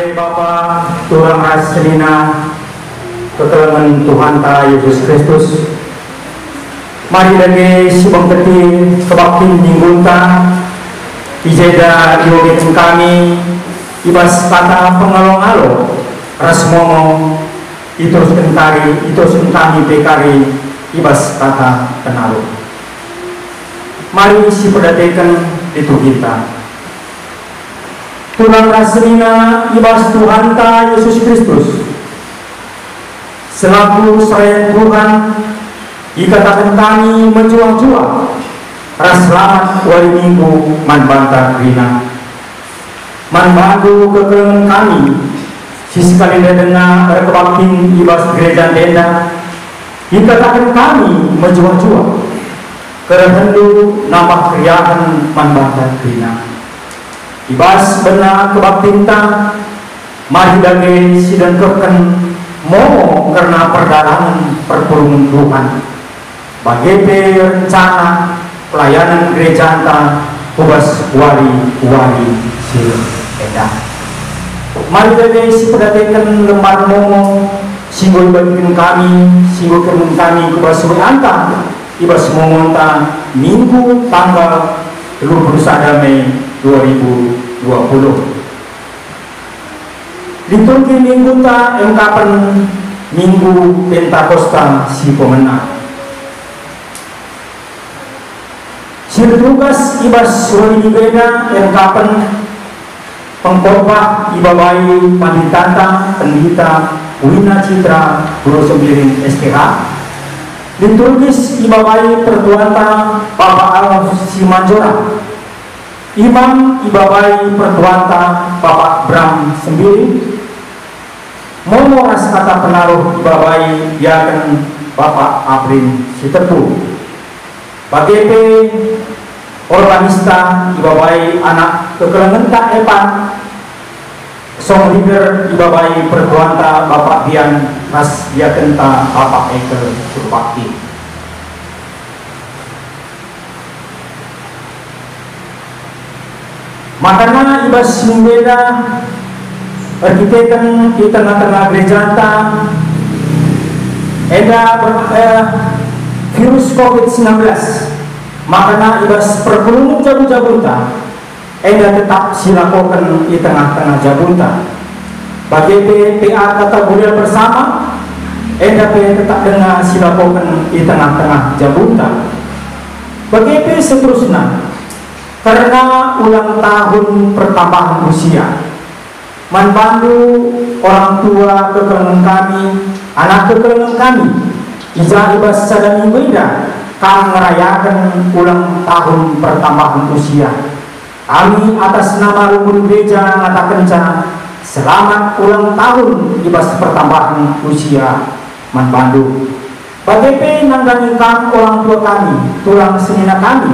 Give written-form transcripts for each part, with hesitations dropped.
Mari Bapa Tuhan Rasulina kekelengan Tuhan ta Yesus Kristus. Mari lagi sibang keti kebaktin dingunta ijeda yogitin kami ibas kata pengalong-along rasmomo itu kami bekari ibas kata penalo. Mari si perdatekan itu kita Tuhan Rasulina ibas Tuhan ta Yesus Kristus selaku selain Tuhan ikatakan kami menjuang-juang ras selamat wali minggu manbanta rina manbantu kekelengan kami sekali dengar kebaktin ibas gereja tenda ikatakan kami menjuang-juang kerendu nama kriahan manbanta rina ibas benar kebaktinta mari dage sidang keken momo karena perdalangan perpulungan Tuhan bagi rencana pelayanan gereja anta ubas wali silih edah mari dage si perdatekan lembar momo singgul bagikan kami singgul kemen kami ubas anta ibas momonta minggu tanggal 21 Mei 2020 liturgi minggu ta engkapan minggu Pentakosta si pemenang sirtugas ibas wali beda engkapan pengkhotbah ibabai panditanta pendita Wina Citra Guru Sembiring STH liturgis ibabai pertuanta Bapak Al Simanjora Imam ibabai pertuanta Bapak Bram Sembiring momo ras kata penaruh ibabai diakan Bapak Abrin Sitepu BGP organista ibabai anak kekelengan tak epan song leader ibabai pertuanta Bapak Dian ras diakan ta Bapak Ekel Surpakti makanya ibas membeda arkitekten di tengah-tengah gereja ada virus COVID-19 makanya ibas perpulungan jabun-jabunta ada tetap silakokan di tengah-tengah jabunta bagi PA kata budaya bersama ada tetap dengan silakokan di tengah-tengah jabunta bagi seterusnya karena ulang tahun pertambahan usia membantu orang tua kekelengan kami anak kekelengan kami ija ibas sadami beda kami merayakan ulang tahun pertambahan usia kami atas nama rumpun gereja ngatakan selamat ulang tahun ibas pertambahan usia membantu BGP nangganikan orang tua kami tulang senina kami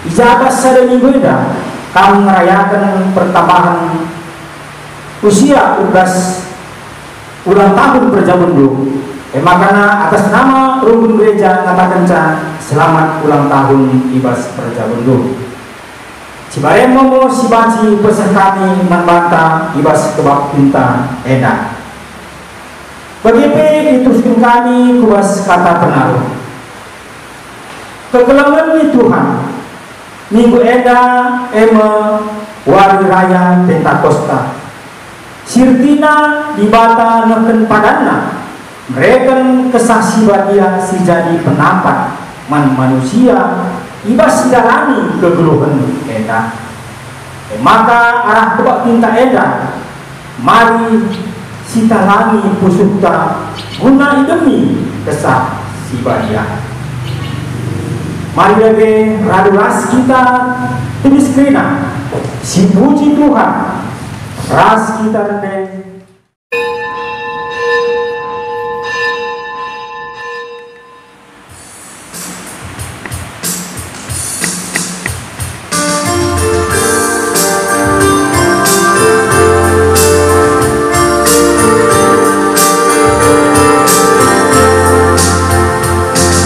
ija atas sadami beda kami merayakan pertambahan usia ulang tahun berjabundu makanya atas nama rumpun gereja katakan selamat ulang tahun ibas berjabundu cibarem momo sibaci pesan kami membanta ibas kebak pinta enak BGP itusin kami kubas kata penaruh kekelengan di Tuhan minggu eda wari raya Pentakosta sirtina dibata neken padana mereka kesaksi badia si jadi penampat manusia ibas dalani kegeluhan eda maka arah kebak tinta eda mari sitalani pusukta guna demi kesah si badia mari lagi radulas kita tulis kena si puji Tuhan ras kita rendeng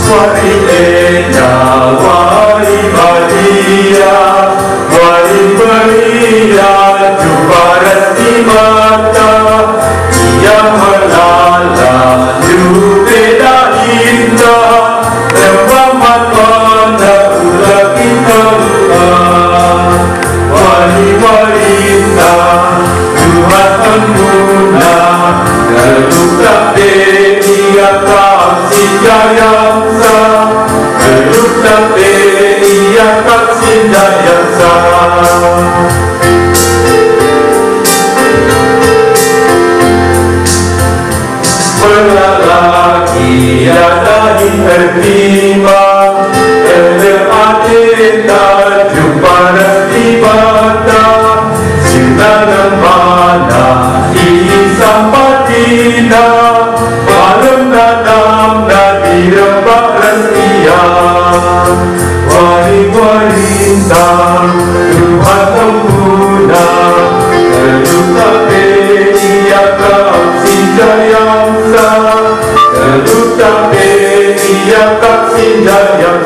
wali enda wali badia wali belia jubarat di mata tapi ia kasih daya Melaki ada terima Ada jumpa di mata Silakan mana Isampatina Malam dalam nadi rembak rasia Wari-warintang Tuhan sempurna Terluka ia kasih jayang Terluka ia kasih jayang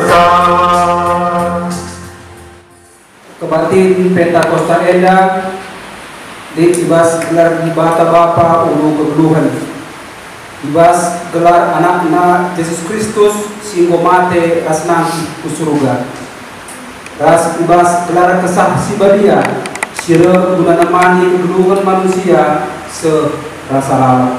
Kebatin Pentakosta Eda Dibas gelar Ibata Bapa Ulu Kegeluhan Ibas gelar anakna Yesus Kristus Singgo mate asnang kusuruga Ras ibas gelar kesah sibadia Sira guna namani kegeluhan manusia serasa lalat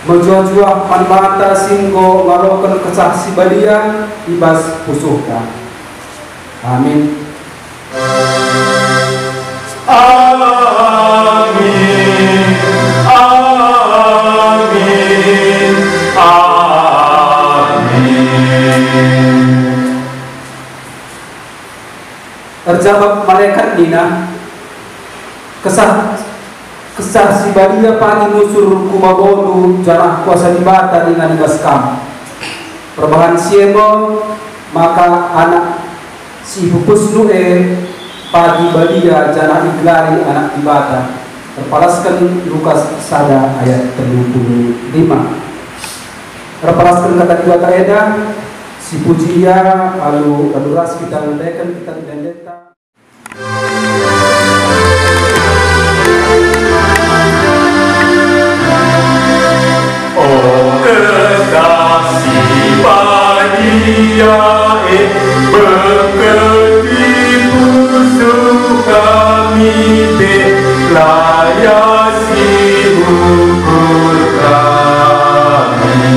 Menjual-jual manbata singgo ngarokan kesah sibadia Ibas pusuhka Amin. Amin, amin, amin. Terjawab malaikat dina kesah si badia pagi nusur kumabodu janah kuasa dibata dengan gaskam perbahan siebo maka anak si pupus nue pagi badia janah iglari anak dibata terpalaskan Lukas sada ayat 35 terpalaskan kata dibata eda si pujia lalu ras kita mendaikan kita mendeta Oh kekasih bahagia berkedip musuh kami layasi ukur kami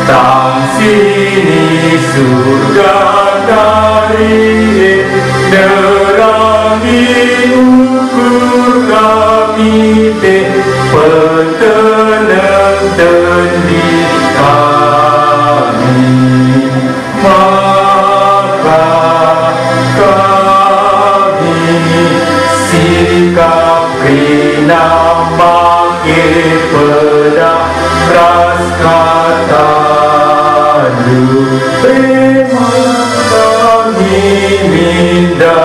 tang sini surga dari nerangi ukur kami petenang tendi kami maka kami sikap kena pakai pedang ras kata Memang kami minda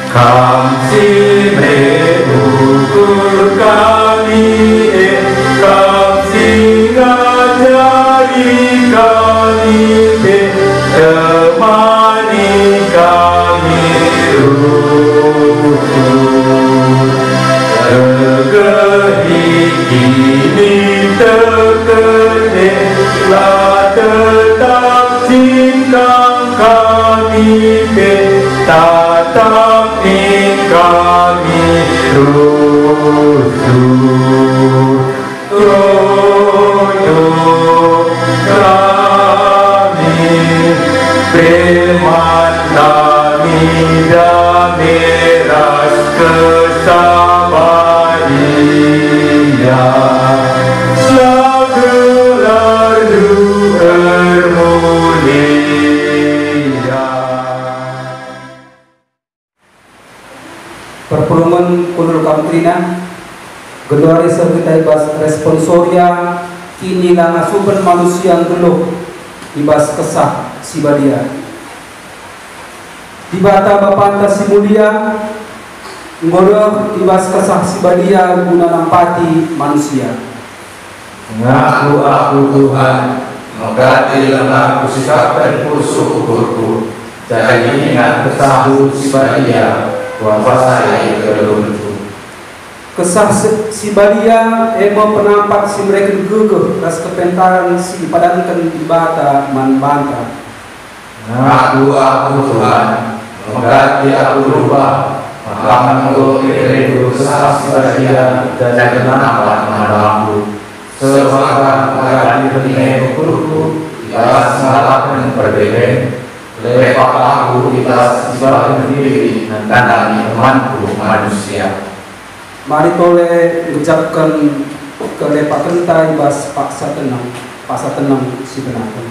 Kamsi mengukur kami Kamsi ngajari kami temani kami Tergehi kini terkene lah tetap cinta kami tatap kami rusuh kami firman kami damai ras kesabaria selalu bermulia perpulungan kunul kamtrina geluari serta ibas responsoria kini langa suben manusia geluh ibas kesah si badia dibata bapanta si mulia ngoroh ibas kesah si badia guna nampati manusia Ngaku aku Tuhan mengganti lemah kusikapkan pusuh ukurku jadi ingat kesahu si badia kuasai keluntu kesah si badia emo penampak si mereka gegeh ras kepentaran si padankan ibata man banta Ngaku aku Tuhan mengganti aku rubah Mangko rindu sasi badia dan kenapa menamaku. Seorang menghadapi benih bukuku, ibas mengalahkan berbeda. Lepak aku ibas sebagai diri dan tandani temanku manusia. Mari toleh ucapkan kelepak kentai ibas paksa tenang si benakan.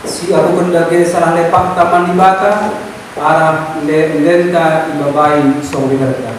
Si aku kendake salah lepak taman di bata arah lenta ibabai song diharga.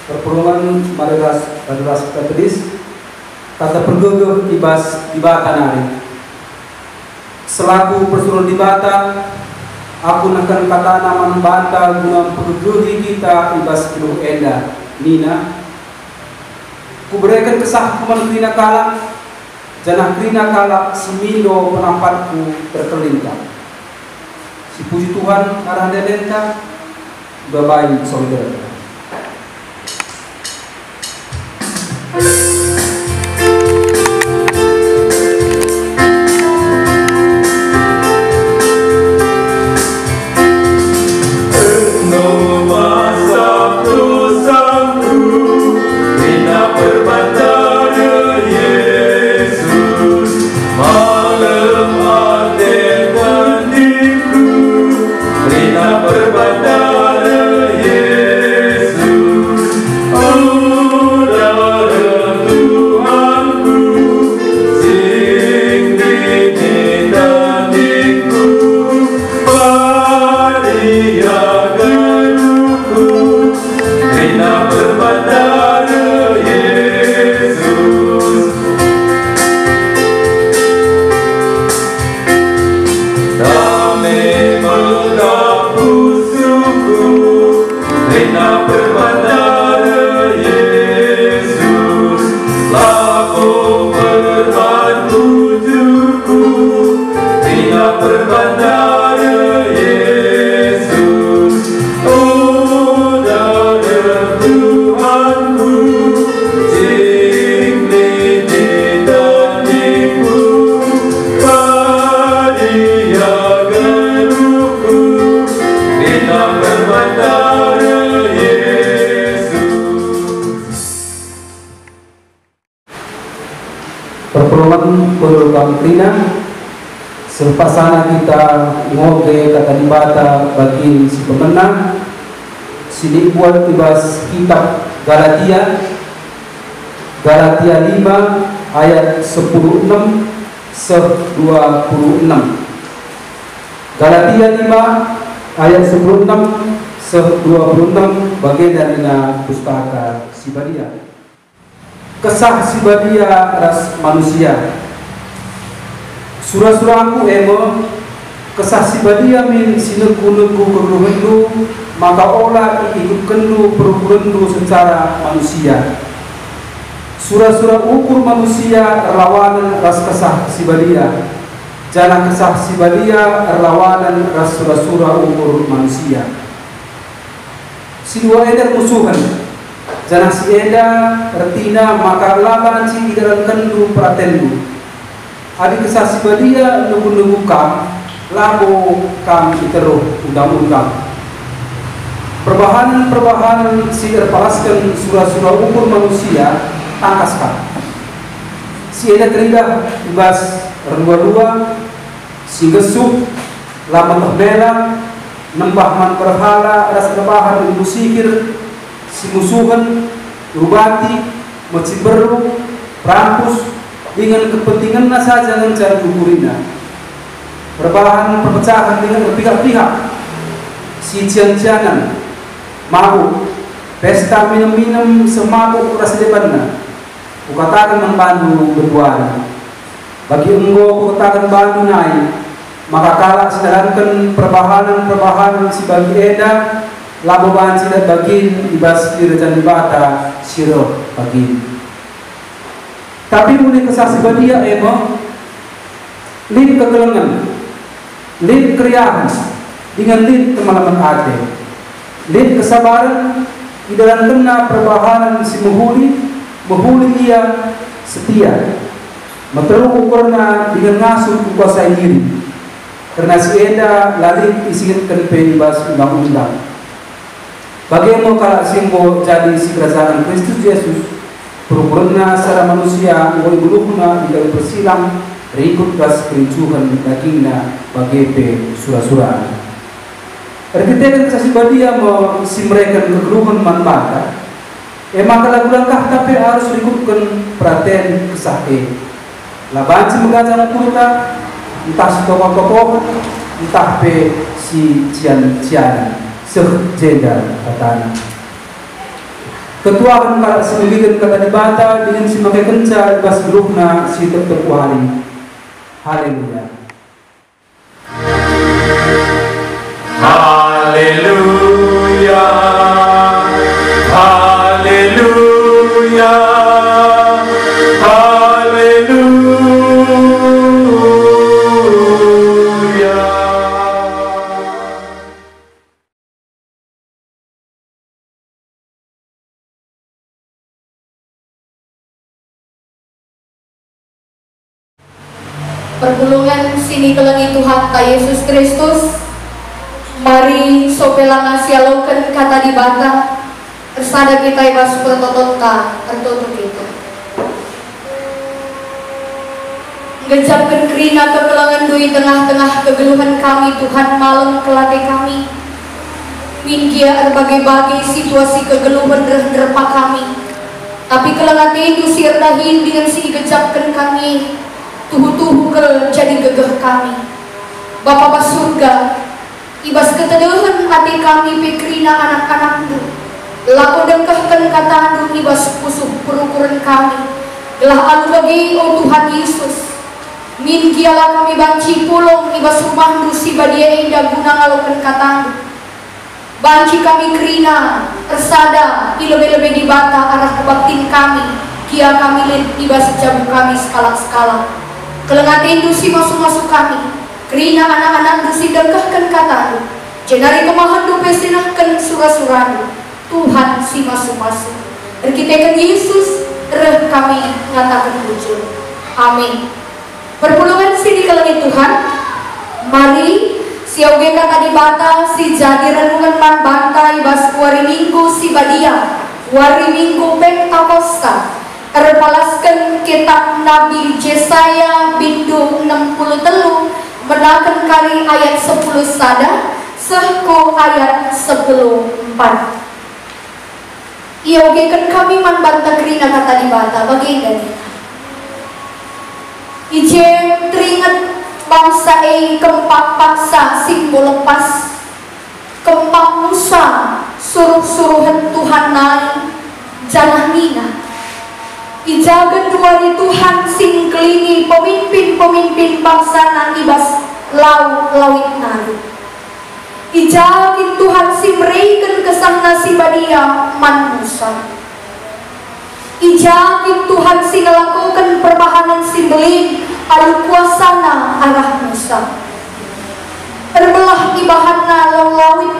Perpulungan madrasah Metodis kata pergegeh ibas di bata nari. Selaku persuruh di bata, aku akan kata nama banta guna pergegehi kita ibas penuh enda nina. Kuberikan kesah kuman krina kala, janah krina kala semindo penampatku terkelintang. Si puji Tuhan arah dedenta, babai saudara. Berbandara Yesus. berbandara Yesus, oh darah Tuhanku, jingli ditaniku, bahagia geruku, kita berbandara Yesus. Perpuluhan perlukan Krina Sepasana kita ngoge kata dibata bagi si pemenang sini buat tibas kitab Galatia 5 ayat 10:6 se-26. Galatia 5 ayat 10:6 se-26 bagian dari pustaka Sibadia. Kesah Sibadia ras manusia. Surah-surahku emo kesah Sibadia min sineku-neku keruhendu maka olah ikutkendu perukurendu secara manusia. Surah-surah ukur manusia erlawanan ras kesah Sibadia. Jana kesah Sibadia erlawanan ras surah-surah ukur manusia. Si dua eder musuhan. Jana si eda retina maka laban si idaran kendu pratendu. Adi kesah Sibadia nunggu-nunggu kam labo kam iteruh undang-undang. Perbahanan si erpalaskan surah-surah ukur manusia tangkaskan. Si eda teridah ibas rendua-dua si gesuk lama terbela nembah man berhala ras rebahan ibu sihir si musuhan rubati meciberu rampus dengan kepentingan saja mencari kukurina. Perbahan perpecahan dengan berpihak-pihak si cian-cianan mabuk pesta minum-minum semabuk ras depanna kukatakan membantu berbuana bagi engkau kukatakan bantu naik maka kalah sedangkan perbahanan si bagi eda laboban sidat bagin ibas dirajan dibata siro bagin. Tapi mulai kesah Sibadia emo lin kegelengan, lin keriahan, dengan lin kemalaman hati, lin kesabaran, di dalam kena perbahanan si menghuli ia setia, meteru ukurna dengan ngasuh kuasai diri, karena si eda lalin isingatkan penibas undang-undang. Bagaimana kalau simbo jadi si kerajaan Kristus Yesus? Perukurna secara manusia ngoi buluhna tidak bersilang rikut gas kerincuhan dagingna bagepe surah-surah. Erketekan kesah Sibadia mau si mereka kegeluhan manbata. Maka lagu-langkah tapi harus rikutkan perhatian kesah laban si mengajar kurta entah si tokoh-tokoh entah pe si cian-cian sejeda katanya. Ketua akan kalau sembilan kata dibata dengan si makai kenca bas geluhna si tetep hari. Haleluya. Haleluya. Haleluya. Haleluya. Pergulungan sini kelengi Tuhan ta Yesus Kristus. Mari sopelana sialoken kata dibata ersada kita ibas pertotonta ertutuk itu. Ngejapkan kerina kekelangan dui tengah-tengah kegeluhan kami Tuhan malam kelate kami. Minggia berbagai-bagai situasi kegeluhan derpa kami. Tapi kelangan itu si erdahin dengan si gejapkan kami. Tuhu-tuhu kel jadi gegeh kami. Bapa surga, ibas ketedehan hati kami pikrina anak-anakmu. Laku dengkahkan katamu ibas pusuh perukuran kami. Gelah alu bagi oh Tuhan Yesus. Min kialah kami banci pulong ibas rumahmu si badia indah guna ngalokan katamu. Banci kami krina tersada ilebe-lebe di bata arah kebaktin kami. Kia kami lin ibas jabu kami skala-skala. Kelengat indusi masuk-masuk kami, Kerina anak-anak dusidengkahkan katamu, jenari kemahan dupe sinahkan surah-surahmu, Tuhan si masu-masu. Berkitakan Yesus, reh kami ngatakan bujur. Amin. Perpulungan si dikelani Tuhan, mari siauge kata di bata si jadi renungan man bantai bas wari minggu si badia, wari minggu Pentakosta. Terpalaskan kitab Nabi Yesaya bindu 63 menakan kali ayat 10 sada sehko ayat 10:4. Iogekan kami man banta kerina kata di bata baginda kita. Ijem teringat bangsa kempak paksa simbol lepas, kempak Musa suruh-suruhan Tuhan naik janah nina. Ijagan duari Tuhan sing kelini pemimpin-pemimpin bangsa na ibas lawit nari. Ijagin Tuhan si mereken kesana si badia man Musa. Ijagin Tuhan si ngelakukan perbahanan si belin alu kuasana arah Musa. Terbelah ibahana lawit.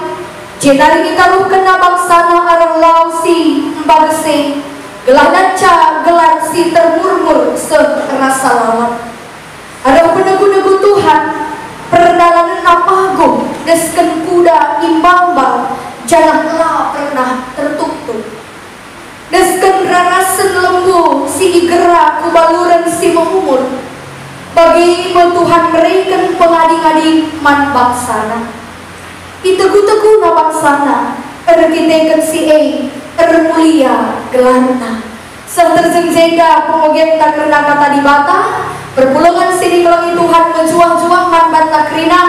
Jenari ditaruh kena bangsana arah law si mbagse. Gelah naca gelar si termurmur serasa lawan. Ada penegu-negu Tuhan perdalangan napago desken kuda imbang-bang janahlah pernah tertutup. Desken rarasen lembu si igera kubaluran si mengumur. Bagi Tuhan mereka pengading-ading man bangsana. Itegu-tegu na bangsana erkitekan si mulia gelarna. Seterjengjeda pengogem tak kerana kata di bata, perpulungan sini kelangi Tuhan menjuang-juang man banta kerina,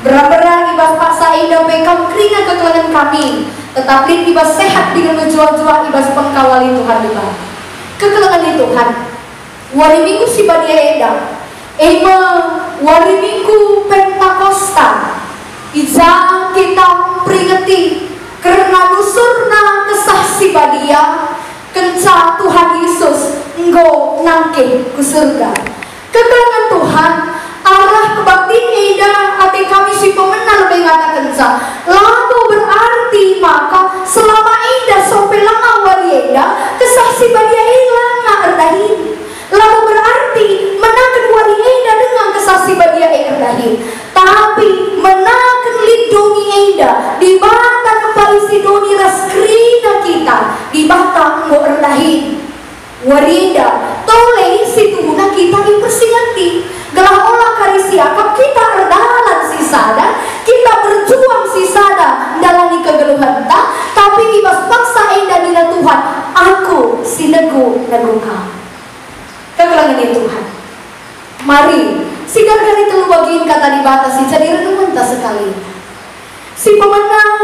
berang-berang ibas paksa indah bekam kerina kekelangan kami, tetapi ibas sehat dengan menjuang-juang ibas pengkawali Tuhan juga. Kekelangan Tuhan, wari minggu si badia eda, wari minggu Pentakosta, ija kita peringati karena nusurna kesah si badia kenca Tuhan Yesus enggo nangke ke surga. Kekelangan Tuhan arah kebaktian eda ate kami si pemenang lebih ngata kenca lalu berarti maka selama eda sampai lama wali eda kesah si badia hilang erdahin lalu berarti menakan wali eda dengan kesah si badia erdahin tapi menakan lindungi eda di bata kepaisi doni raskrina kita di bata ngo erdahin warida toleh si tuhuna kita dipersinganti gelah olah karisiakap kita erdalan si sada kita berjuang si sada dalani kegeluhan ta tapi ibas paksa eda dina Tuhan aku si nego kau kegelangan Tuhan. Mari si gargari telu bagiin kata di batas si jadi renungan tak sekali si pemenang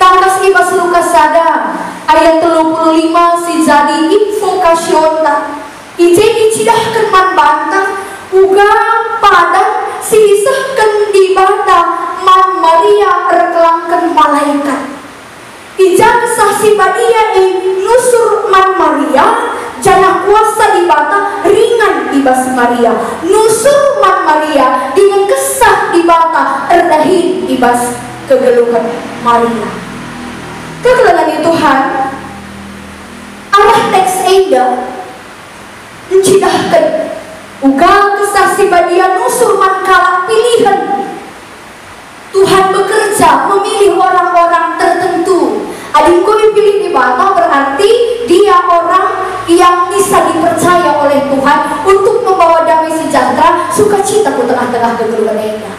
tangkas ibas lukas sada ayat 35 si jadi invokasion tak ije icidahkan man bantah uga pada si isahkan di bata man Maria erkelangkan malaikat ija kesah si badia nusur man Maria janah kuasa di bata ringan ibas Maria nusur man Maria dengan kesah di bata erdahin ibas kegeluhan Maria. Kegelangan Tuhan arah teks eda mencidahkan uga kesah si badia nusur man kala pilihan Tuhan bekerja memilih orang-orang tertentu. Adikku dipilih di bata berarti dia orang yang bisa dipercaya oleh Tuhan untuk membawa damai sejahtera sukacita ke tengah-tengah kegeluhan eda.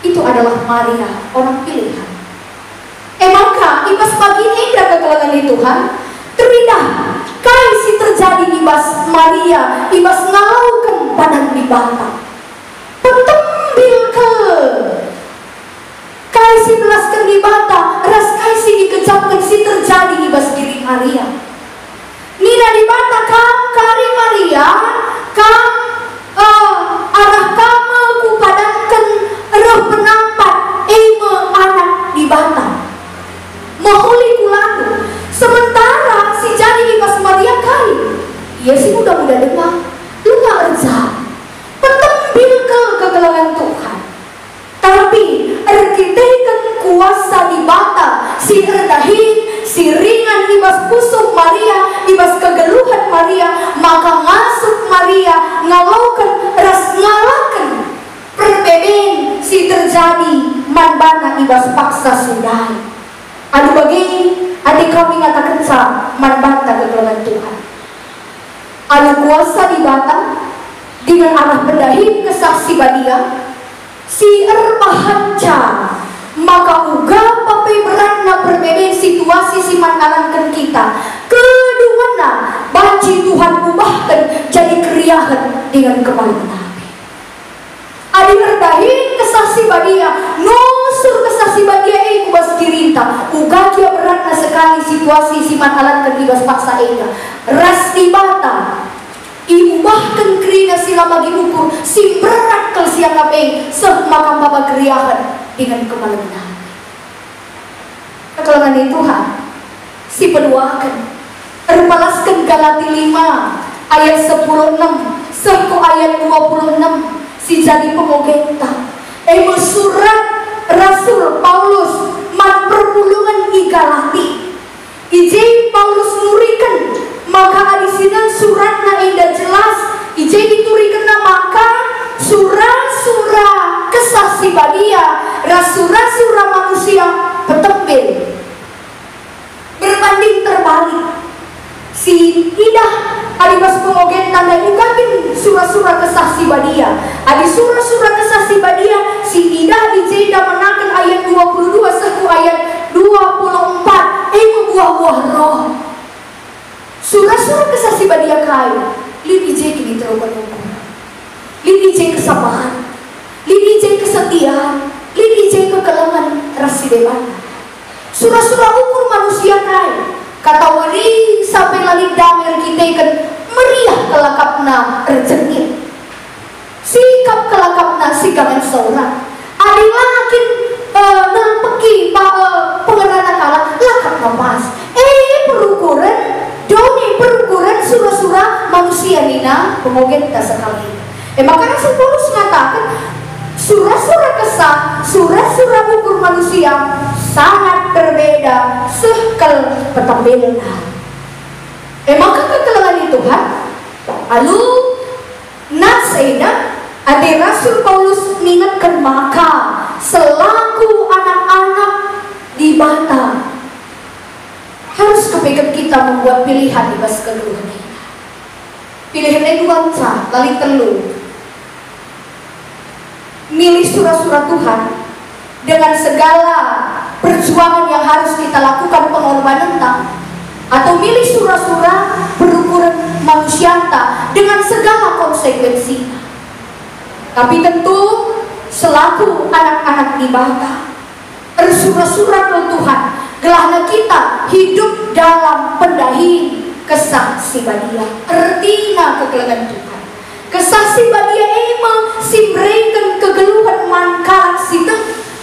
Itu adalah Maria, orang pilihan. Maka ibas pagi eda kegeluhan di Tuhan terindah kai si terjadi ibas Maria ibas ngalaukan padang di bata petembil ke kai si belaskan di bata ras kai si dikejapkan si terjadi ibas diri Maria nina di bata kam kari Maria kam arah kama ku padangkan roh penampat anak di bata moholi kulaku sementara si jadi ibas Maria kai ia si muda-muda dengar lu gak erja petembil ke kegelangan Tuhan si erdahin, si ringan ibas pusuk Maria, ibas kegeluhan Maria, maka masuk Maria ngalaukan ras ngalakan perbedaan si terjadi manbana ibas paksa sudai. Adu bagi adik kami ngatakan sa manbanta kegeluhan Tuhan. Adu kuasa di batang dengan arah pendahin kesaksi badia si ermahanca, maka uga papai beratna perbedaan situasi si manalankan kita kedua banci Tuhan ubahkan jadi keriahan dengan kebaikan. Adi erdahin kesaksi badia nusur kesaksi badia kubas kirinta uga dia beratna sekali situasi si manalankan ibas paksa ega ras di batang iubahkan kerina sila bagi ukur si berat kel siang kape semakam baba keriahan dengan kemalangan. Kekelangan itu Tuhan si peduakan terpalaskan Galati 5 ayat 10:6 sehku ayat 26 si jadi pemogenta surat Rasul Paulus man perpulungan di Galati ijai Paulus nurikan maka adisinan suratna indah jelas ijai diturikan maka surah-surah kesaksi badia surah-surah manusia petempel berbanding terbalik si idah adibas pemogen tanda ugakin surah-surah kesaksi badia adi surah-surah kesaksi badia si idah ijai menakan ayat 22 seku ayat 24 buah-buah roh surah-surah kesaksi badia kai lini jai kini terukan ukur lini jai kesabaran lini jai kesetiaan lini jai kekelangan rasi dewan surah-surah ukur manusia kai kata wari sampai lali damer kita ikan meriah kelakapna terjengit sikap kelakapna sikangan seorang adilah akin nalpeki pengerana kala lakap napas perukuran doni perukuran surah-surah manusia nina pemogen tak sekali maka Rasul Paulus mengatakan surah-surah kesah surah-surah ukur manusia sangat berbeda sekel petambelna maka kekelangan itu Tuhan lalu nasena ada Rasul Paulus mengingatkan maka selaku anak-anak di bata harus kepikir kita membuat pilihan di bas kegeluhan ini. Pilihannya dua ca, lali telu. Milih surah-surah Tuhan dengan segala perjuangan yang harus kita lakukan pengorbanan atau milih surah-surah berukuran manusia dengan segala konsekuensinya. Tapi tentu selaku anak-anak di bata surah-surah Tuhan gelahnya kita hidup dalam pendahi kesaksi badia artinya kekelangan Tuhan kesaksi badia emang simreken kegeluhan mankalan situ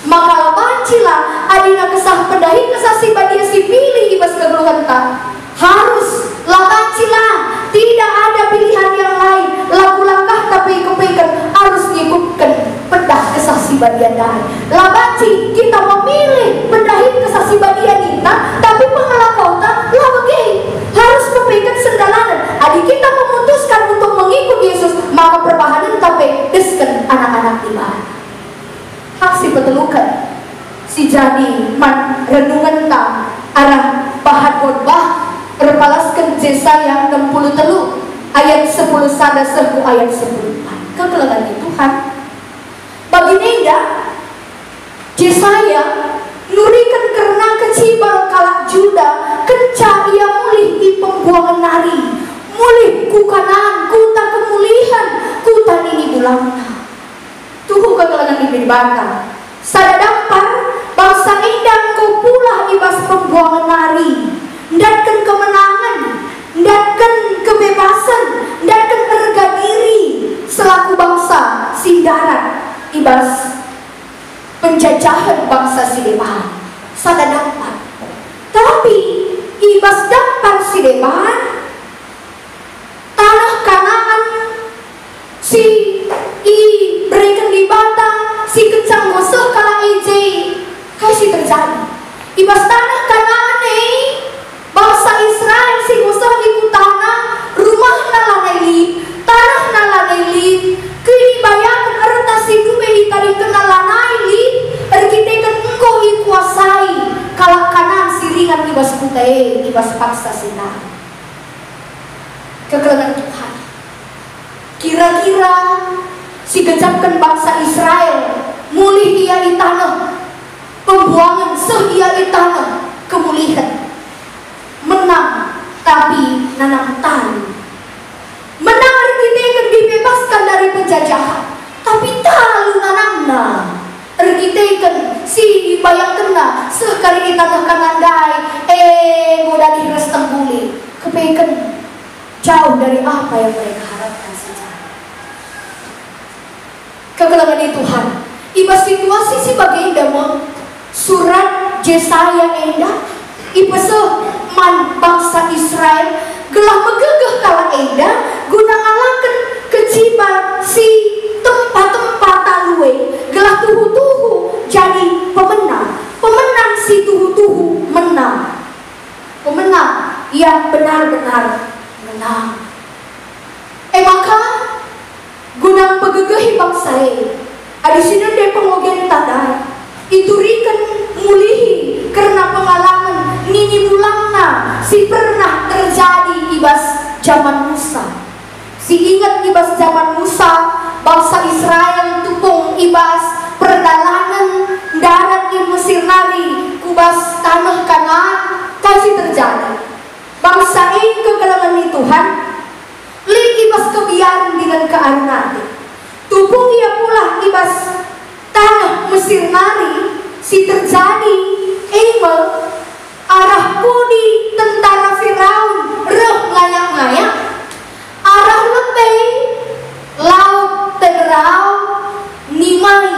maka bancilah adina kesah pendahi kesaksi badia si pilih ibas kegeluhan tak harus labancilah tidak ada pilihan yang lain laku langkah tapi kepekan harus ngikutkan pendah kesaksi badia dai labanci kita memilih pendahi kesaksi badia kita tapi pengalakau tak labagi harus kepekan sendalanan adik kita memutuskan untuk mengikut Yesus maka perbahanan tapi desken anak-anak iman hak si petelukan si jadi man renungan tak arah bahan khotbah berpalaskan Yesaya 63 ayat 10 sada serbu ayat 10 kekelangan Tuhan bagi neda Yesaya nurikan karena kecibal kalak Juda kenca ia mulih di pembuangan nari mulih ku kanan kuta kemulihan kuta ini bulangna tuhu kekelangan di bantang sada dampar bangsa indang kau pula ibas pembuangan nari ndatkan kemenangan, ndatkan kebebasan, ndatkan harga diri selaku bangsa Sindaran ibas penjajahan bangsa Sideman sada dapat tapi ibas dapat Sideman tanah Kanaan si berikan di batang si kencang gosok kala ejei kasih terjadi ibas tanah ibas paksa Sinai. Kekelengan Tuhan. Kira-kira si gejapkan bangsa Israel mulih ia di tanah pembuangan ia di tanah kemulihan menang tapi nanam tali menang artinya dibebaskan dari penjajahan tapi talu nanamna artinya si dibayangkan sekali di tanah kanandai mudah dihiras tengguli kepeken jauh dari apa yang mereka harapkan saja. Kegelangan Tuhan iba situasi si bagai dama surat Yesaya enda iba man bangsa Israel gelah megegeh kala enda guna ngalakan kecibat si tempat-tempat talue gelah tuhu-tuhu jadi pemenang si tuhu-tuhu menang pemenang yang benar-benar menang. Maka gunang pegegehi bangsa adi sini de pengogen tanda iturikan mulihi karena pengalaman nini mulangna si pernah terjadi ibas zaman Musa. Si ingat ibas zaman Musa bangsa Israel tupung ibas perjalanan darat di Mesir nari kubas tanah Kanaan kasih terjadi. Bangsa ini kegelangan ni Tuhan link ibas kebiaran dengan kearunati tupung ia pula ibas tanah Mesir nari si terjadi arah pudi tentara Firaun reh ngayak-ngayak arah lebih laut Tegerau Nimai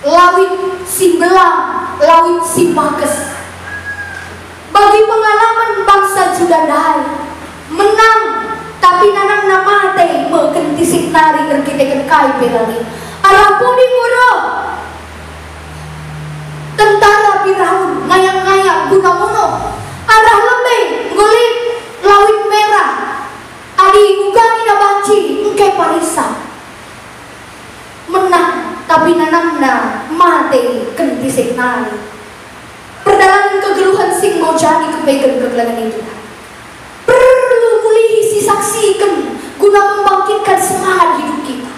lawit si belang lawit si pakes bagi pengalaman bangsa Judadai menang tapi nanang namate mekentisik nari erkiteken kai pelani arah pudi murah tentara Firaun ngayak-ngayak guna mono arah lebih ngulit lawit merah adi ugani na banci engke parisa menang tapi nanamna mate kentisik nari perjalanan kegeluhan sing mau jadi kepegang kegelangan itu perlu mulihi si saksikan guna membangkitkan semangat hidup kita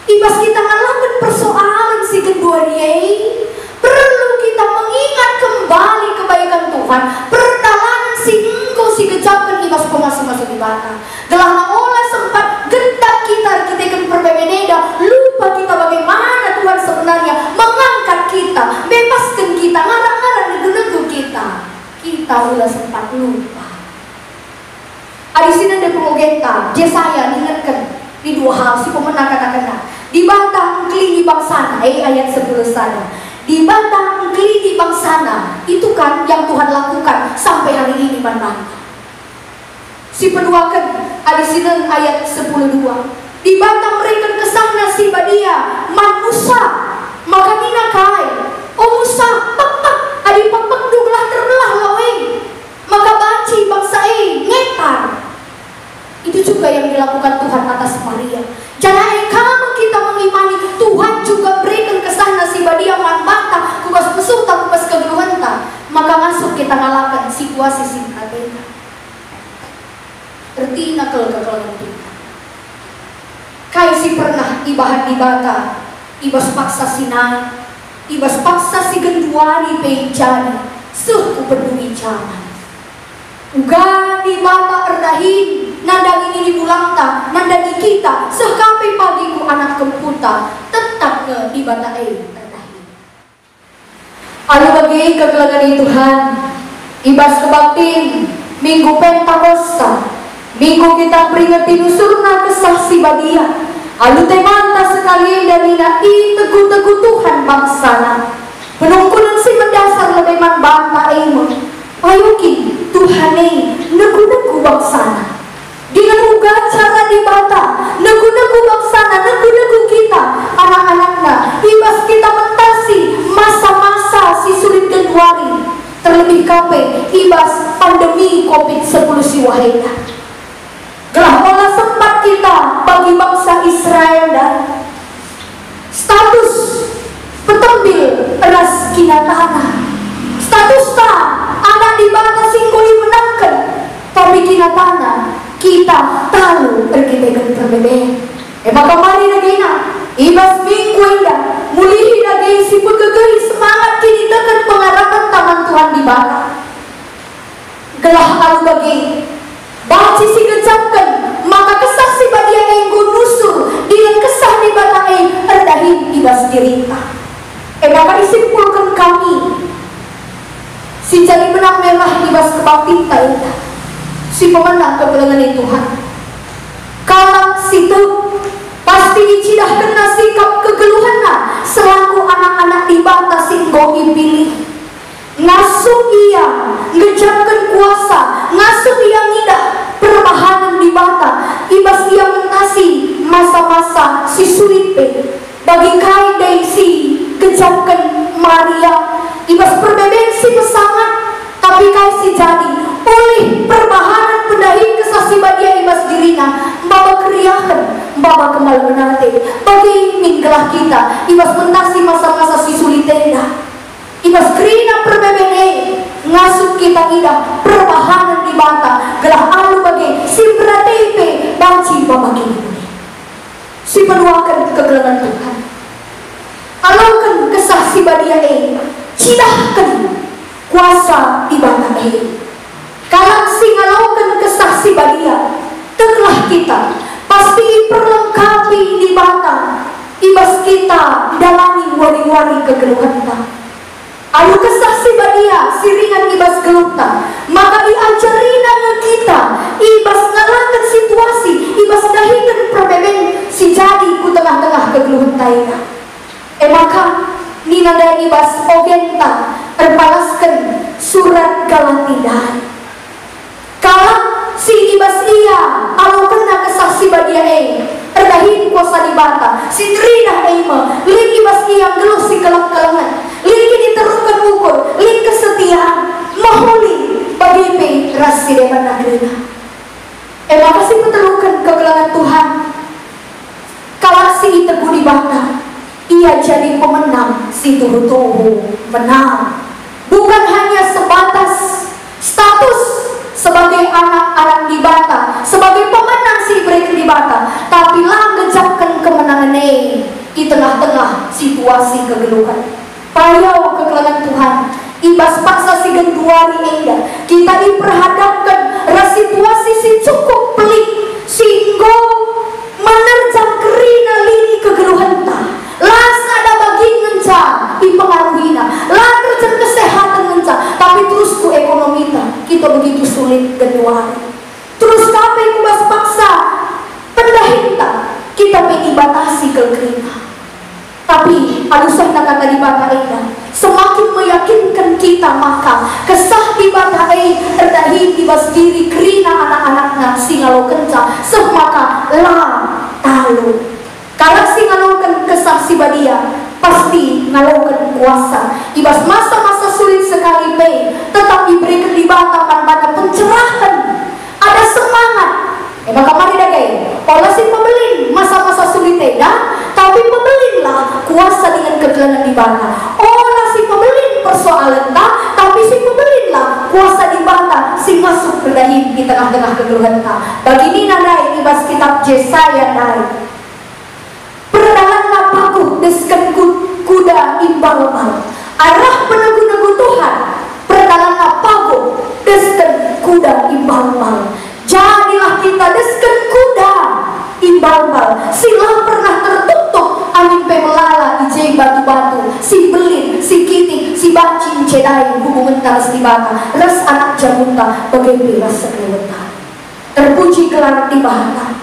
ibas kita ngalamin persoalan si kedua dia perlu kita mengingat kembali kebaikan Tuhan perjalanan si engkau si kejapkan ibas masuk di mana gelana olah sempat gendak kita kan perbebeneda lupa kita bagaimana Tuhan sebenarnya mengangkat kita bebaskan kita ngarang-ngarang negeri kita ulah sempat lupa. Adi sini ada pengogenta Yesaya diingatkan di dua hal si pemenang kata-kata di batang kelini bangsana ayat 10 sana di batang kelini bangsana itu kan yang Tuhan lakukan sampai hari ini man-man. Si peduakan adi sini ayat 10:2 di batang mereka kesana si badia manusia maka mina kai Musa pepak adi pepak duglah terbelah laweng maka banci bangsa ngetar itu juga yang dilakukan Tuhan atas Maria. Jangan kamu kita mengimani Tuhan juga berikan kesana si badia manbata kubas pesuta kubas kegeluhanta maka masuk kita ngalakan situasi singkatnya tertina kegeluhan kita kayak si pernah ibahat dibata ibas paksa Sinai ibas paksa si genduari pejani suku peduli zaman uga di bata erdahin nandang ini di bulangta nandang kita sekape pagiku anak kemputa tetap ke di bata erdahin alu bagi kegelangan Tuhan ibas kebaktin minggu Pentakosta minggu kita peringati nusurna kesah si badia alu temanta sekalian dari teguh-teguh Tuhan bangsana penungkunan si mendasar lebih man banta payuki Tuhan negu-negu bangsana dengan uga cara dibata negu-negu bangsana negu-negu kita anak-anaknya ibas kita mentasi masa-masa si sulit Januari terlebih kape ibas pandemi COVID-19 si wahena gelah pola sempat kita bagi bangsa Israel dan status petembil eras kina tanah status tak Tapi kinatana kita tahu perkitekan perbedaan. Maka mari nagina ibas minggu indah mulihi lagi si pegegeri semangat kini tekan pengharapan taman Tuhan di bawah. Gelah alu bagi baci si gejapkan maka kesah si badia enggu nusur dengan kesah di batai erdahin ibas dirita. Maka disimpulkan kami si jadi benang merah ibas kebakti taita si pemenang kebelangan Tuhan. Kalau situ pasti dicidahkan sikap kegeluhanna selaku anak-anak dibatas singgo pilih. Ngasuh ia ngejapkan kuasa, ngasuh ia ngidah perbahanan dibata ibas ia mentasi masa-masa si sulipe bagi kain dari si gejapkan Maria ibas perbedaan si pesangat tapi kai si jadi oleh perbahanan pendahi kesasi badia ibas dirina baba kriakan baba kemal menate bagi minggelah kita ibas mentasi masa-masa si sulitenda ibas krina perbedaan ngasuh kita ida perbahanan di bata gelah alu bagi si beratepe banci baba kini si penuakan kegelangan Tuhan alaukan kesah si badia cidahkan kuasa ibadah kalang si ngalaukan kesah si badia telah kita pasti perlengkapi di batang ibas kita dalami wari-wari kegeluhan kita alu kesah si badia siringan ibas gelutang maka diajarina kita ibas ngalangkan situasi ibas dahikan perbedaan si jadi ku tengah-tengah kegeluhan taina maka nina dari ibas ogenta terpalaskan surat Galatia kalau si ibas ia alu kena kesah si badia erdahin kuasa dibata si trina ema lin ibas ia geluh si kelang-kelangan lin kini terukan ukur lin kesetiaan mahuli bagi pe rasi depan nagrina maka si petelukan kegelangan Tuhan kalau si teguh dibata ia jadi pemenang si tuhu-tuhu menang bukan hanya sebatas status sebagai anak-anak di bata sebagai pemenang si berikan di bata tapi lah ngejapkan kemenangan di tengah-tengah situasi kegeluhan payau kegelangan Tuhan ibas paksa si genduari enda kita diperhadapkan situasi si cukup pelik sehingga menerjang kerina lini kegeluhan ta las ada bagi ngenca dipengaruhina lah terjang kesehatan ngenca tapi terus ku ekonomi kita begitu sulit genduari terus kape kubas paksa pendahinta kita mengibatasi kekerina tapi alusah kata di bata semakin meyakinkan kita maka kesah di bata erdahi ibas diri kerina anak-anaknya singalo kenca semaka lah talu kalau si ngalaukan kesah si badia pasti ngalaukan kuasa ibas masa-masa sulit sekali tetap diberikan di bata pada pencerahan ada semangat maka mari dagai pola si pembelin masa-masa sulit tapi pembelinlah kuasa dengan kegelangan di bata olah si pembelin persoalan tapi si pembelinlah kuasa di bata si masuk berdahi di tengah-tengah kegeluhan bagi ini nadai ibas kitab Yesaya nadai perdahan lapaku deskan kuda imbal-bal arah penegu-negu Tuhan perdahan lapaku deskan kuda imbal-bal jadilah kita deskan kuda imbal-bal sila pernah tertutup angin pemelala ijai batu-batu si belin si kiting si bacin cedai hubungan taras di bata ras anak jamunta bagai ras sekeleta terpuji gelar di bata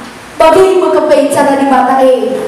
bagi mengepai cara di bata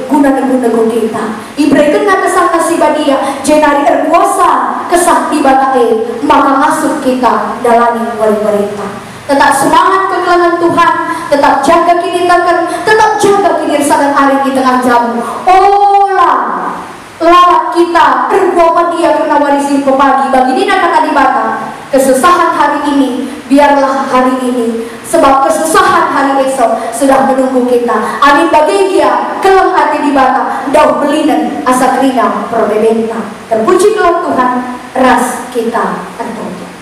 guna-guna kita ibrekan na kesah si badia jenari erkuasa kesah di bata maka masuk kita dalani wali-walita tetap semangat kegelangan Tuhan tetap jaga kini tetap jaga kini sadan hari di tengah jamu olah lawat kita berbuah dia karena warisin pemagi bagi dina kata di bata kesusahan hari ini biarlah hari ini sebab kesusahan hari esok sudah menunggu kita amin bagi dia kelang hati di bata daun belinan asa krina perbedenta terpuji kelang Tuhan ras kita tertutup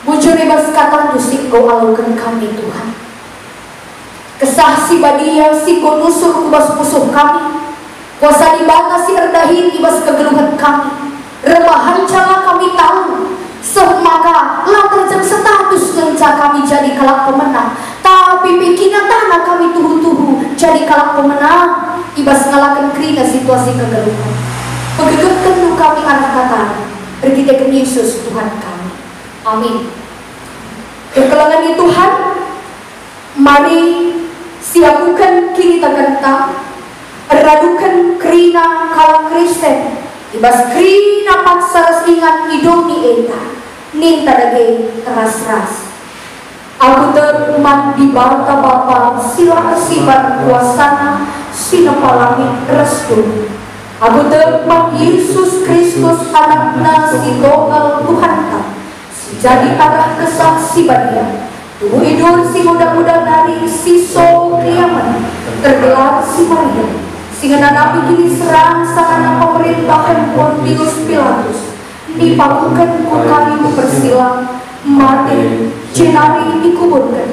Bujur ibas kata dusik go alukan kami Tuhan. Kesah si badia si go nusur kubas musuh kami. Kuasa dibata si erdahin ibas kegeluhan kami. Remahan cala kami tahu. Semaka lah terjang status ngenca kami jadi kalak pemenang. Tapi pikiran tanah kami tuhu-tuhu jadi kalak pemenang. Ibas ngalakan kerina situasi kegeluhan. Pegegeten kami anak kata. Berkitakan Yesus Tuhan kami. Amin. Kekelangan Tuhan, mari siapukan kini takanta, radukan kerina kalang Kristen, ibas kerina paksa ingat hidupni eta, ninta dage ras-ras. Aku terumat di bata Bapa, sila asibat kuasana, sinapalangit restu. Aku terumat Yesus Kristus anakna si tunggal Tuhan tak. Jadi arah kesaksi badia tubuh idul si muda-muda dari siso kiamat tergelar si Maria sehingga nabi kini serang sarana pemerintahan Pontius Pilatus dipakukan ku kayu persilang mati cenari dikuburkan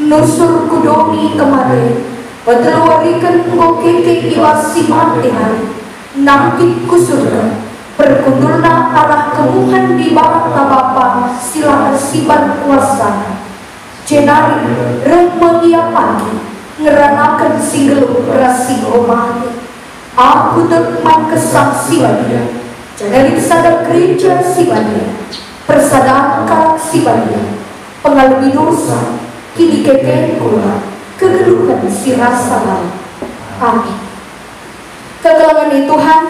nusur kudomi kemarin berteluarikan ngokeke iwas si mati hari nangkit kusurga berkundurna arah kemuhan di bata Bapa sila siban kuasa cenari remagia pagi ngeranakan singgelu rasi omani aku terman kesaksian dia jadi sadar gereja sibannya persadaran kalak sibannya pengalami dosa kini keke kurang kegeluhan si rasa lain. Amin. Kegelangan Tuhan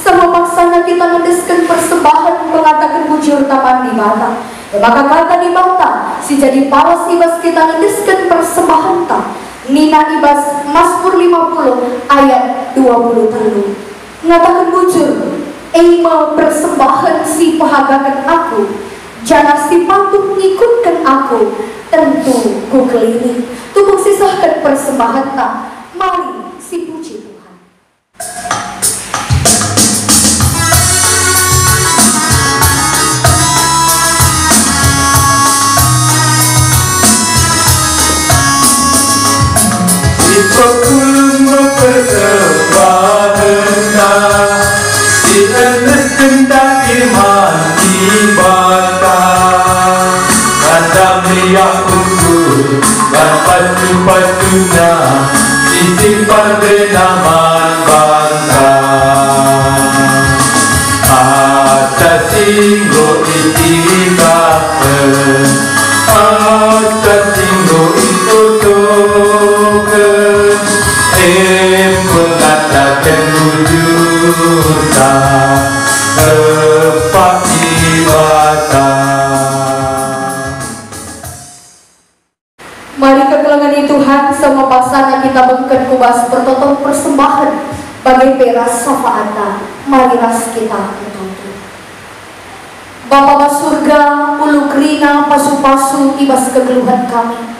sama maksana kita mendeskan persembahan mengatakan bujur taman di bata. Maka kata di bata si jadi palas ibas kita mendeskan persembahan tak. Nina ibas Mazmur 50 ayat 23 ngatakan bujur ema persembahan si pahagakan aku jangan si patuh ngikutkan aku tentu ku keliling tubuh sisahkan persembahan tak. Mari si puji Tuhan. Ipakulum persembahan si enes kendak iman ibata kadang liak ukur dan pasu-pasunya disimpan benaman bangsa atas singgo itikapen atas singgo itutuken mengatakan wujudan tepat ibadah. Mari kegelangan Tuhan sama paksana kita bengken kubas pertonton persembahan bagi peras syafaata. Mari ras kita bertonton. Bapa surga ulu kerina pasu-pasu ibas kegeluhan kami.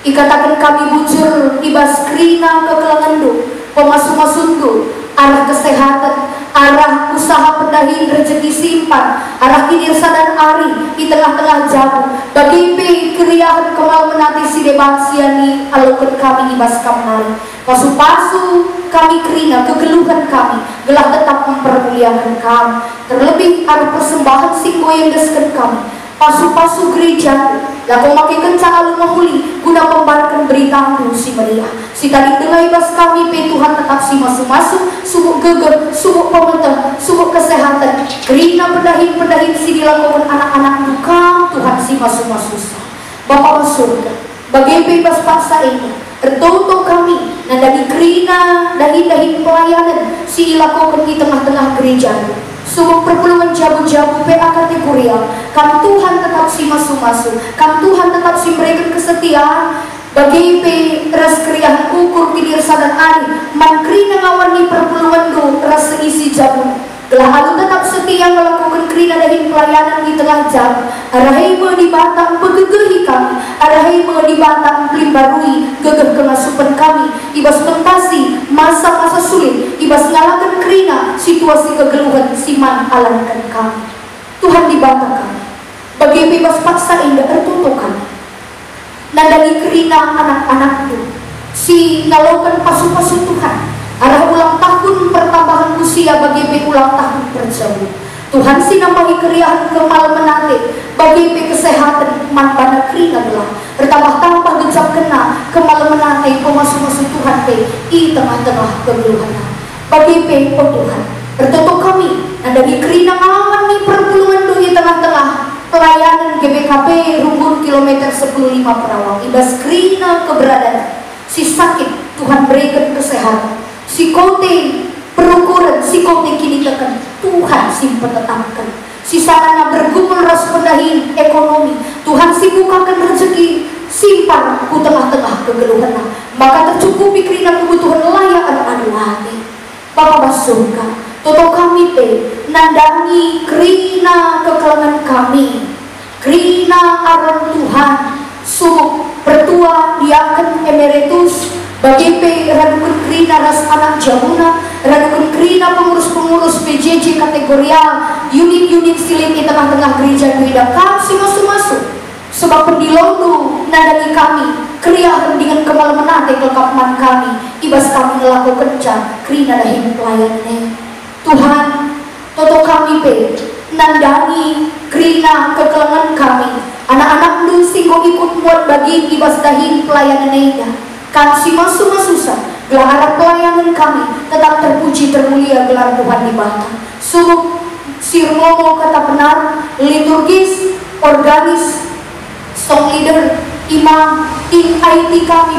Ikatakan kami bujur ibas kerina kegelangan do pemasu-masundu arah kesehatan, arah usaha pendahin rezeki simpan, arah kinirsa dan ari di tengah-tengah jamu bagi keriahan kemal menati si debaksiani alukun kami ibas kamari pasu-pasu kami kerina kegeluhan kami gelah tetap mempermuliakan kami terlebih arah persembahan singgo yang desken kami pasu-pasu gereja laku makin kencang alu mahuli guna pembarkan berita si Maria si tadi dengar ibas kami pe Tuhan tetap si masuk-masuk sumuk geger, sumuk pementah, sumuk kesehatan kerina pendahin si dilakukan anak-anak duka Tuhan si masuk-masuk Bapa surga bagi bebas paksa ini tertutup kami dan dari kerina dahin pelayanan si dilakukan di tengah-tengah gereja sumuk perpuluhan jabu-jabu PA kategorial kam Tuhan tetap si masuk-masuk kam Tuhan tetap si memberikan kesetiaan bagi ras kriahan ukur kidirsa dan ari mangkrina ngawani perpuluhan do ras isi jabu gelah alu tetap setia melakukan kerina dari pelayanan di tengah jam arahima di batang begegehi kami arahima di batang pelimbarui gegeh kemasukan kami ibas mentasi masa-masa sulit ibas ngalakan kerina situasi kegeluhan siman alankan kami Tuhan di batang kami bagi bebas paksa indah tertutukan. Nandagi kerina anak-anak itu, si ngalokan pasu-pasu Tuhan, arah ulang tahun pertambahan usia bagi ulang tahun tersebut. Tuhan si nambahi keriahan kemal menate, bagi kesehatan mantan kerina belah, bertambah-tambah gejap kena kemal menate pemasu-masu Tuhan i tengah-tengah kegeluhan. Bagi oh Tuhan, bertutup kami, nandagi kerina ngawan nih pergulungan di tengah-tengah pelayanan GBKP Rumbun kilometer 10.5 Perawang. Ibas kerina keberadaan si sakit Tuhan berikan kesehatan, si kote perukuran, si kote kini tekan Tuhan simpan tetapkan, si sarana bergumul ras pendahin ekonomi Tuhan si bukakan rezeki simpan ku tengah-tengah kegeluhan, maka tercukupi kerina kebutuhan layak adu hati. Bapak Basurga toto kami nandangi kerina kekelangan kami, kerina aran Tuhan sumuk bertua diaken emeritus bagi radukun kerina ras anak jamuna, radukun kerina pengurus-pengurus PJJ kategorial unit-unit silim di tengah-tengah gereja Duida kasih masuk-masuk sebab pendilondu nandangi kami kriahan dengan kemal menate kelekapman kami ibas kami ngelaku kerja kerina dahin pelayannya Tuhan toto kami nandangi kerina kekelangan kami anak-anak lu singgo ikut muat bagi ibas dahin pelayanan ida kasih masuk-masusa gelar arah pelayanan kami tetap terpuji termulia gelar Tuhan di bawah suruh sirmomo kata benar liturgis organis song leader imam tim IT kami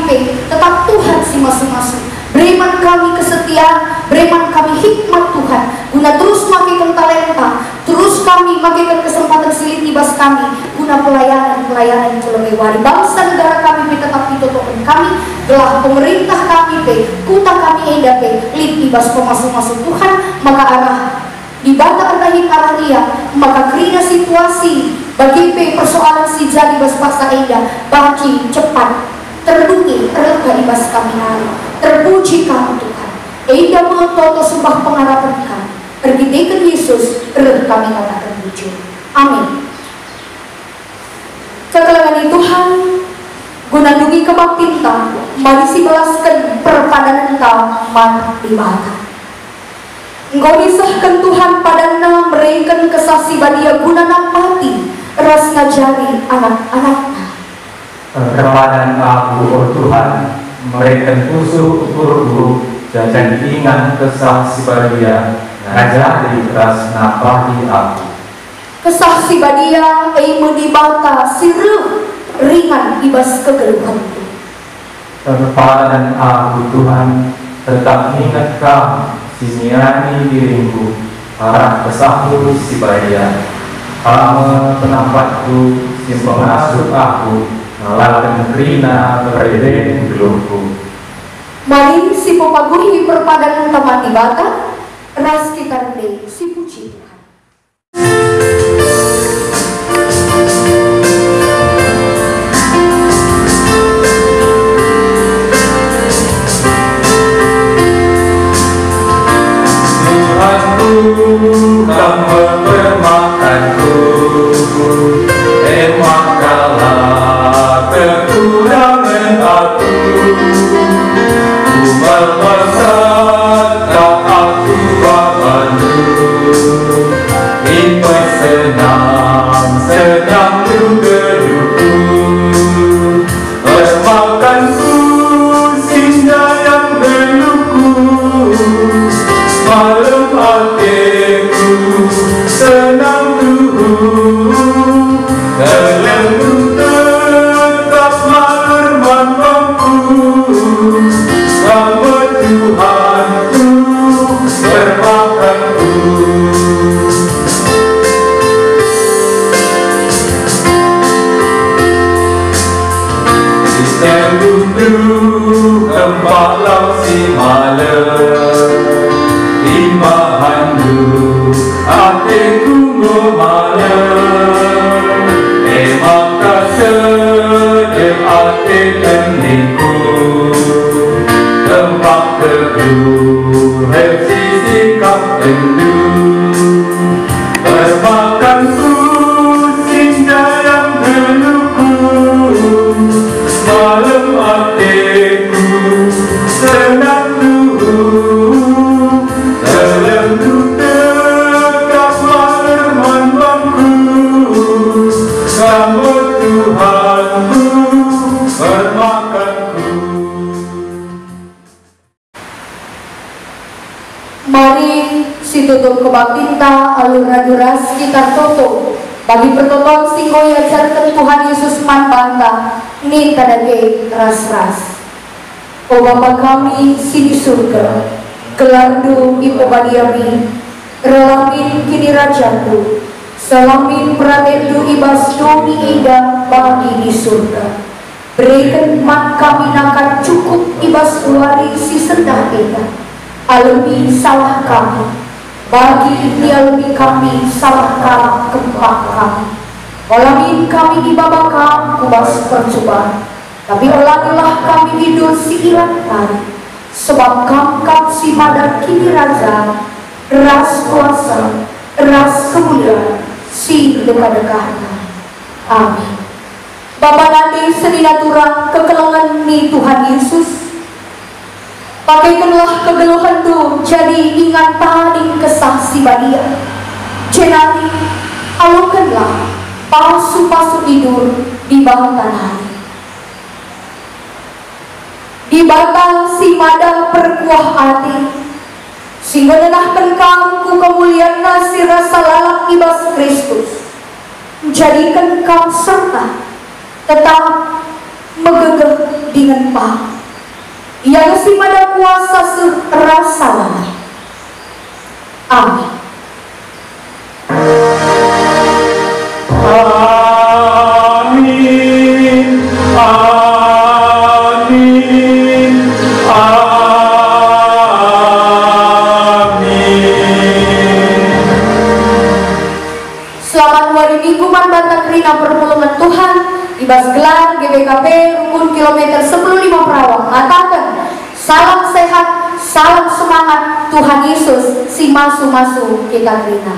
tetap Tuhan si masuk-masuk beriman kami kesetiaan beriman kami hikmat Tuhan guna terus makikan talenta terus kami makikan kesempatan silit ibas kami guna pelayanan yang lebih wari bangsa negara kami tetap ditutupan kami gelah pemerintah kami kuta kami enda lid ibas pemasuk-masuk Tuhan maka arah di bata ardahin arah dia maka kerina situasi bagi persoalan si jadi bas paksa enda bagi cepat terdungi terlega ibas kami hari terpuji kami Tuhan enda mengototo sembah pengharapan kami pergidekan Yesus kami katakan wujud amin. Kekelangan Tuhan gunandungi kebaktinta mari si belaskan perpadanan man di mata engkau disahkan Tuhan padana mereka kesasi badia guna nampati ras ngajari anak-anaknya kepadan aku oh Tuhan mereka kusuk ukur dan ingat kesah si badia ngajari ras nampati aku kesah si badia eimu dibata siruh ringan ibas kegeluhan kepadan aku Tuhan tetap ingat kamu siniani dirimu arah kesahmu si badia kamu penampatku si pengasuh aku ngalakan kerina bereden gelungku mari si popaguri perpadangan teman di bata ras kita si puji Tuhan. Tuhan mempermakanku makalah kekurangan aku ku memasakkan aku babandu impas senang juga duku permakanku singa yang berluku malam hatiku senang Tuhan dalamku tetap marman mampu sama Tuhanku bermakanku di sembunyi tempat lausi malam imahandu hatiku memana maka sedih hati teningku tempat teduh sisi kap tendu bermakanku singa Mari si tutup kebaktinta alur raduras kita toto bagi pertonton singgo yajarkan Tuhan Yesus man banta ni tadage ras-ras. O Bapa kami si di surga, kelardu ipobadiami, relamin kini rajatu, salamin pratendu ibas domi ida bagi di surga. Berikan mat kami nakan cukup ibas wari si sendah kita, alami salah kami, bagi dialami kami salah kalah kempak kami. Olamin kami di babakam kubas percobaan, tapi olanilah kami hidup si ilang tadi, sebab kam si madan kini raja, ras kuasa, ras kemuliaan, si dekat-dekatnya. Amin. Bapa nanti seninaturang kekelangan ni Tuhan Yesus, pakaikanlah kegeluhan tu jadi ingat paling kesah si badia. Jenati alukanlah pasu-pasu tidur di bawah tanah. Di batal si mada perkuah hati, sehingga denahkan kamu kemuliaan nasi rasa lalak ibas Kristus, menjadikan kamu serta tetap megegeh dengan paham yang si pada kuasa serasa lalai. Amin. Amin. Amin. Amin. Selamat hari Minggu man bantang rina perpulungan Tuhan ibas gelar GBKP Rukun Kilometer 10.5 Perawang ngatakan salam sehat, salam semangat, Tuhan Yesus si masu-masu kita rina.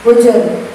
Bujur.